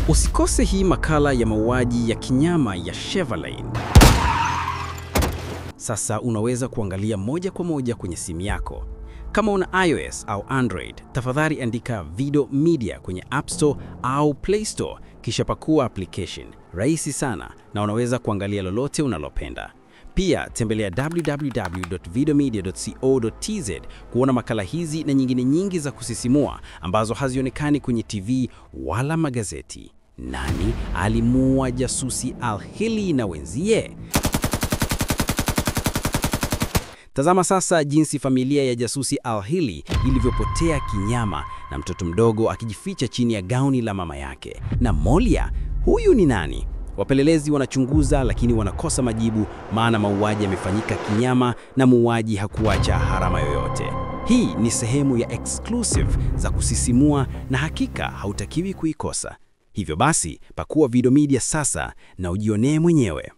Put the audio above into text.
Usikose hii makala ya mauaji ya kinyama ya Chevaline. Sasa unaweza kuangalia moja kwa moja kwenye simu yako. Kama una iOS au Android, tafadhali andika Video Media kwenye App Store au Play Store, kisha pakua application. Rahisi sana na unaweza kuangalia lolote unalopenda. Pia tembelea www.videomedia.co.tz kuona makala hizi na nyingine nyingi za kusisimua ambazo hazionekani kwenye TV wala magazeti. Nani alimuua jasusi Al-Hili na wenzie? Tazama sasa jinsi familia ya jasusi Al-Hili ilivyopotea kinyama na mtoto mdogo akijificha chini ya gauni la mama yake. Na Molia, huyu ni nani? Wapelelezi wanachunguza lakini wanakosa majibu, maana mauaji yamefanyika kinyama na muuaji hakuacha harama yoyote. Hii ni sehemu ya exclusive za kusisimua na hakika hautakiwi kuikosa. Hivyo basi, pakua Video Media sasa na ujionee mwenyewe.